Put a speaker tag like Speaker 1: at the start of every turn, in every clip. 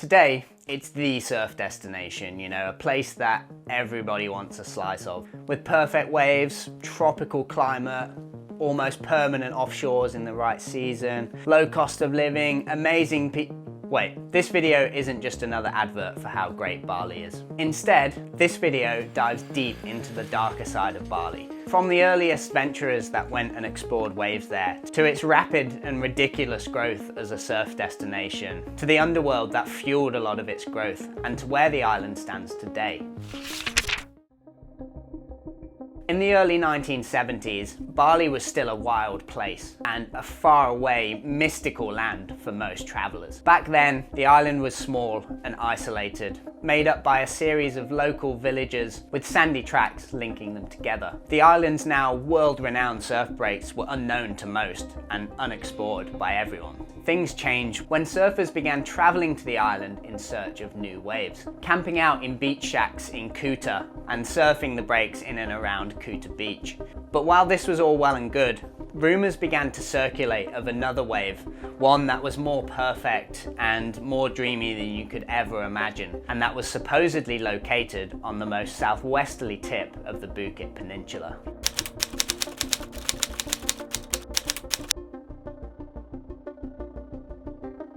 Speaker 1: Today, it's the surf destination, a place that everybody wants a slice of. With perfect waves, tropical climate, almost permanent offshores in the right season, low cost of living, amazing Wait, this video isn't just another advert for how great Bali is. Instead, this video dives deep into the darker side of Bali. From the earliest venturers that went and explored waves there, to its rapid and ridiculous growth as a surf destination, to the underworld that fueled a lot of its growth, and to where the island stands today. In the early 1970s, Bali was still a wild place and a faraway, mystical land for most travellers. Back then, the island was small and isolated, made up by a series of local villages with sandy tracks linking them together. The island's now world-renowned surf breaks were unknown to most and unexplored by everyone. Things changed when surfers began travelling to the island in search of new waves, camping out in beach shacks in Kuta and surfing the breaks in and around Kuta Beach. But while this was all well and good, rumours began to circulate of another wave, one that was more perfect and more dreamy than you could ever imagine, and that was supposedly located on the most southwesterly tip of the Bukit Peninsula.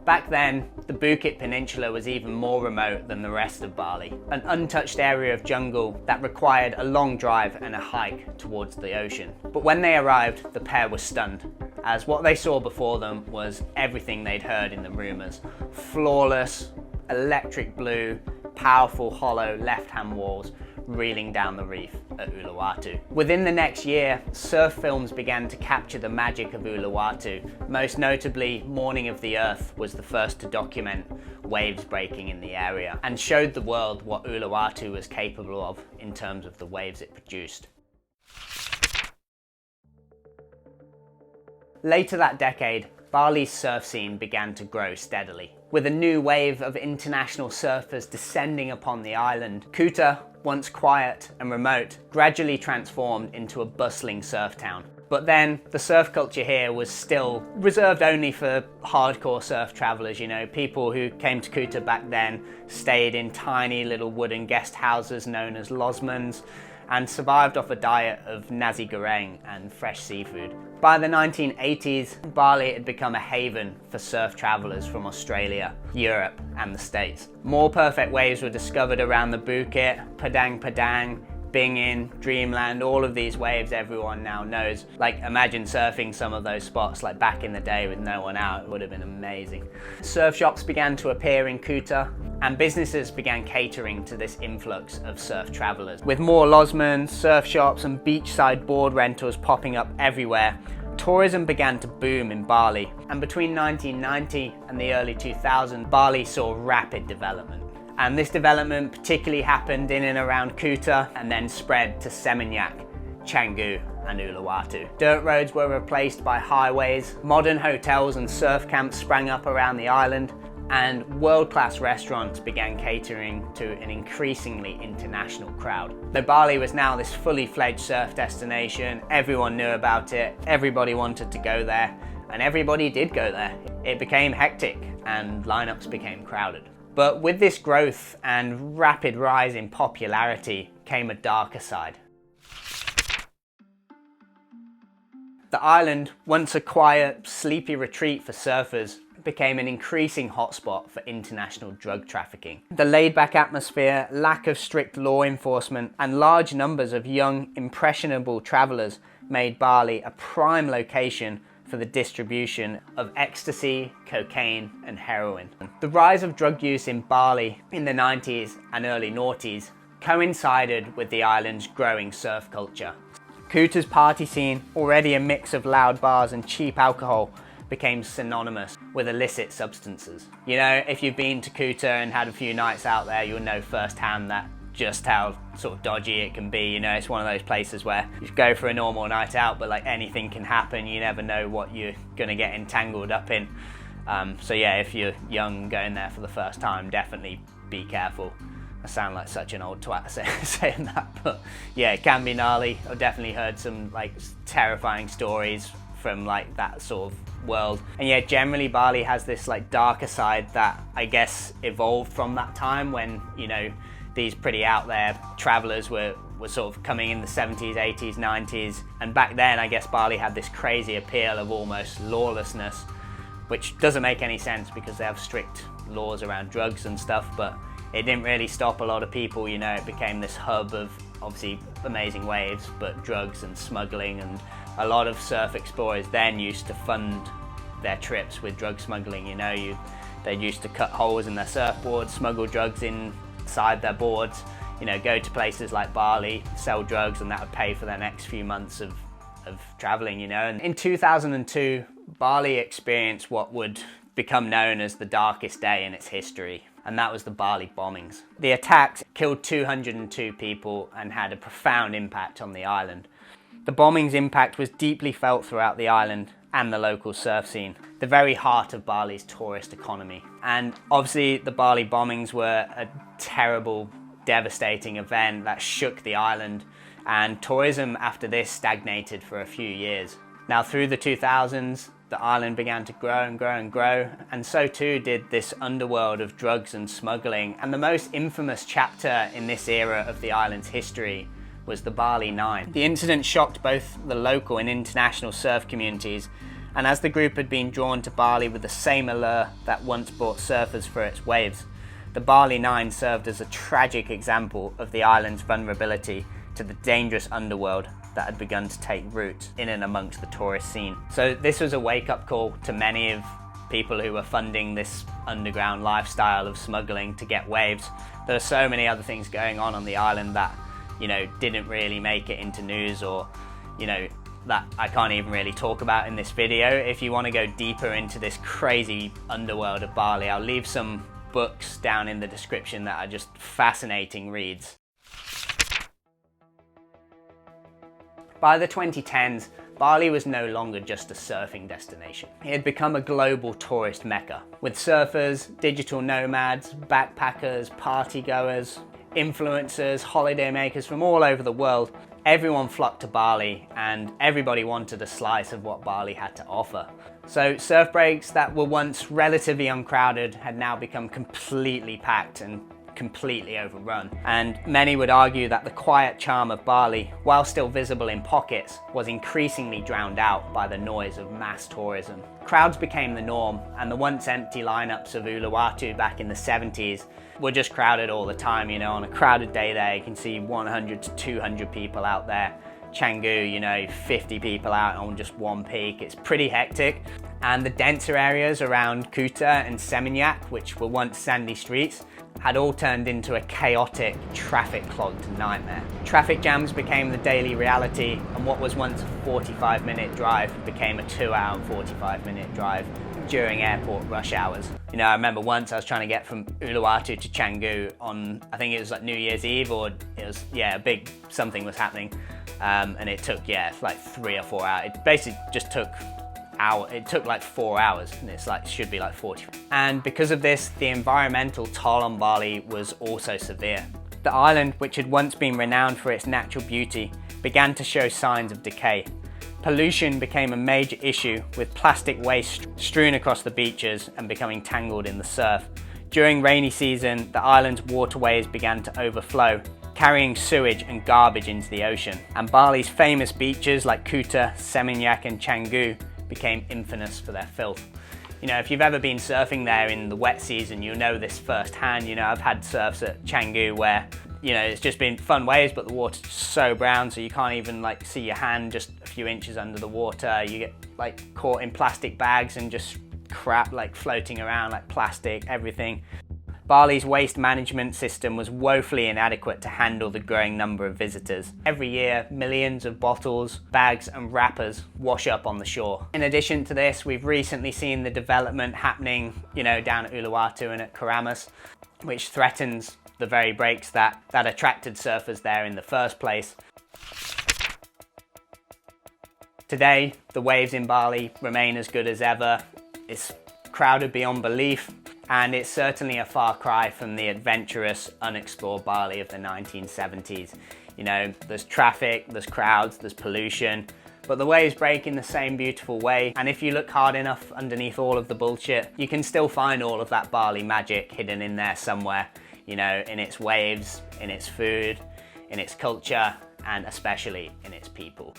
Speaker 1: Back then, the Bukit Peninsula was even more remote than the rest of Bali, an untouched area of jungle that required a long drive and a hike towards the ocean. But when they arrived, the pair were stunned, as what they saw before them was everything they'd heard in the rumours. Flawless, electric blue, powerful hollow left-hand walls reeling down the reef at Uluwatu. Within the next year, surf films began to capture the magic of Uluwatu. Most notably, Morning of the Earth was the first to document waves breaking in the area and showed the world what Uluwatu was capable of in terms of the waves it produced. Later that decade, Bali's surf scene began to grow steadily. With a new wave of international surfers descending upon the island, Kuta, once quiet and remote, gradually transformed into a bustling surf town. But then, the surf culture here was still reserved only for hardcore surf travellers, people who came to Kuta back then, stayed in tiny little wooden guest houses known as losmans, and survived off a diet of nasi goreng and fresh seafood. By the 1980s, Bali had become a haven for surf travellers from Australia, Europe and the States. More perfect waves were discovered around the Bukit, Padang Padang, Bingin, Dreamland, all of these waves everyone now knows. Imagine surfing some of those spots back in the day with no one out, it would have been amazing. Surf shops began to appear in Kuta, and businesses began catering to this influx of surf travellers. With more losmans, surf shops and beachside board rentals popping up everywhere, tourism began to boom in Bali. And between 1990 and the early 2000s, Bali saw rapid development. And this development particularly happened in and around Kuta and then spread to Seminyak, Canggu and Uluwatu. Dirt roads were replaced by highways, modern hotels and surf camps sprang up around the island, and world-class restaurants began catering to an increasingly international crowd. Though Bali was now this fully fledged surf destination, everyone knew about it, everybody wanted to go there, and everybody did go there. It became hectic and lineups became crowded. But with this growth and rapid rise in popularity came a darker side. The island, once a quiet, sleepy retreat for surfers, became an increasing hotspot for international drug trafficking. The laid-back atmosphere, lack of strict law enforcement, and large numbers of young, impressionable travellers made Bali a prime location for the distribution of ecstasy, cocaine, and heroin. The rise of drug use in Bali in the 90s and early noughties coincided with the island's growing surf culture. Kuta's party scene, already a mix of loud bars and cheap alcohol, became synonymous with illicit substances. If you've been to Kuta and had a few nights out there, you'll know firsthand that just how sort of dodgy it can be. It's one of those places where you go for a normal night out, but anything can happen. You never know what you're gonna get entangled up in. So yeah, if you're young going there for the first time, definitely be careful. I sound like such an old twat saying that, but yeah, it can be gnarly. I've definitely heard some terrifying stories from like that sort of world. And yeah, generally Bali has this like darker side that I guess evolved from that time when, you know, these pretty out there travelers were sort of coming in the 70s, 80s, 90s. And back then, I guess Bali had this crazy appeal of almost lawlessness, which doesn't make any sense because they have strict laws around drugs and stuff, but it didn't really stop a lot of people, you know. It became this hub of obviously amazing waves, but drugs and smuggling, and a lot of surf explorers then used to fund their trips with drug smuggling, you know. They used to cut holes in their surfboards, smuggle drugs inside their boards, you know, go to places like Bali, sell drugs, and that would pay for their next few months of traveling, you know. And in 2002, Bali experienced what would become known as the darkest day in its history, and that was the Bali bombings. The attacks killed 202 people and had a profound impact on the island. The bombings' impact was deeply felt throughout the island and the local surf scene, the very heart of Bali's tourist economy. And obviously the Bali bombings were a terrible, devastating event that shook the island, and tourism after this stagnated for a few years. Now through the 2000s, the island began to grow and grow and grow, and so too did this underworld of drugs and smuggling. And the most infamous chapter in this era of the island's history was the Bali 9. The incident shocked both the local and international surf communities, and as the group had been drawn to Bali with the same allure that once brought surfers for its waves, the Bali 9 served as a tragic example of the island's vulnerability to the dangerous underworld that had begun to take root in and amongst the tourist scene. So this was a wake-up call to many of people who were funding this underground lifestyle of smuggling to get waves. There are so many other things going on the island that, you know, didn't really make it into news, or, you know, that I can't even really talk about in this video. If you want to go deeper into this crazy underworld of Bali, I'll leave some books down in the description that are just fascinating reads. By the 2010s, Bali was no longer just a surfing destination. It had become a global tourist mecca, with surfers, digital nomads, backpackers, partygoers, influencers, holidaymakers from all over the world. Everyone flocked to Bali, and everybody wanted a slice of what Bali had to offer. So surf breaks that were once relatively uncrowded had now become completely packed and completely overrun. And many would argue that the quiet charm of Bali, while still visible in pockets, was increasingly drowned out by the noise of mass tourism. Crowds became the norm, and the once empty lineups of Uluwatu back in the 70s were just crowded all the time. You know, on a crowded day there, you can see 100 to 200 people out there. Canggu, you know, 50 people out on just one peak. It's pretty hectic. And the denser areas around Kuta and Seminyak, which were once sandy streets, had all turned into a chaotic, traffic-clogged nightmare. Traffic jams became the daily reality, and what was once a 45-minute drive became a 2-hour and 45-minute drive during airport rush hours. You know, I remember once I was trying to get from Uluwatu to Canggu on, I think it was like New Year's Eve, or it was, yeah, a big something was happening, and it took, yeah, like 3 or 4 hours. It basically just took it took like 4 hours, and it's like, should be like 40. And because of this, the environmental toll on Bali was also severe. The island, which had once been renowned for its natural beauty, began to show signs of decay. Pollution became a major issue, with plastic waste strewn across the beaches and becoming tangled in the surf. During rainy season, the island's waterways began to overflow, carrying sewage and garbage into the ocean. And Bali's famous beaches like Kuta, Seminyak and Canggu became infamous for their filth. You know, if you've ever been surfing there in the wet season, you'll know this firsthand. You know, I've had surfs at Canggu where, you know, it's just been fun waves, but the water's just so brown, so you can't even like see your hand just a few inches under the water. You get like caught in plastic bags and just crap like floating around, like plastic, everything. Bali's waste management system was woefully inadequate to handle the growing number of visitors. Every year, millions of bottles, bags and wrappers wash up on the shore. In addition to this, we've recently seen the development happening, you know, down at Uluwatu and at Karamas, which threatens the very breaks that attracted surfers there in the first place. Today, the waves in Bali remain as good as ever. It's crowded beyond belief, and it's certainly a far cry from the adventurous, unexplored Bali of the 1970s. You know, there's traffic, there's crowds, there's pollution, but the waves break in the same beautiful way, and if you look hard enough underneath all of the bullshit, you can still find all of that Bali magic hidden in there somewhere, you know, in its waves, in its food, in its culture, and especially in its people.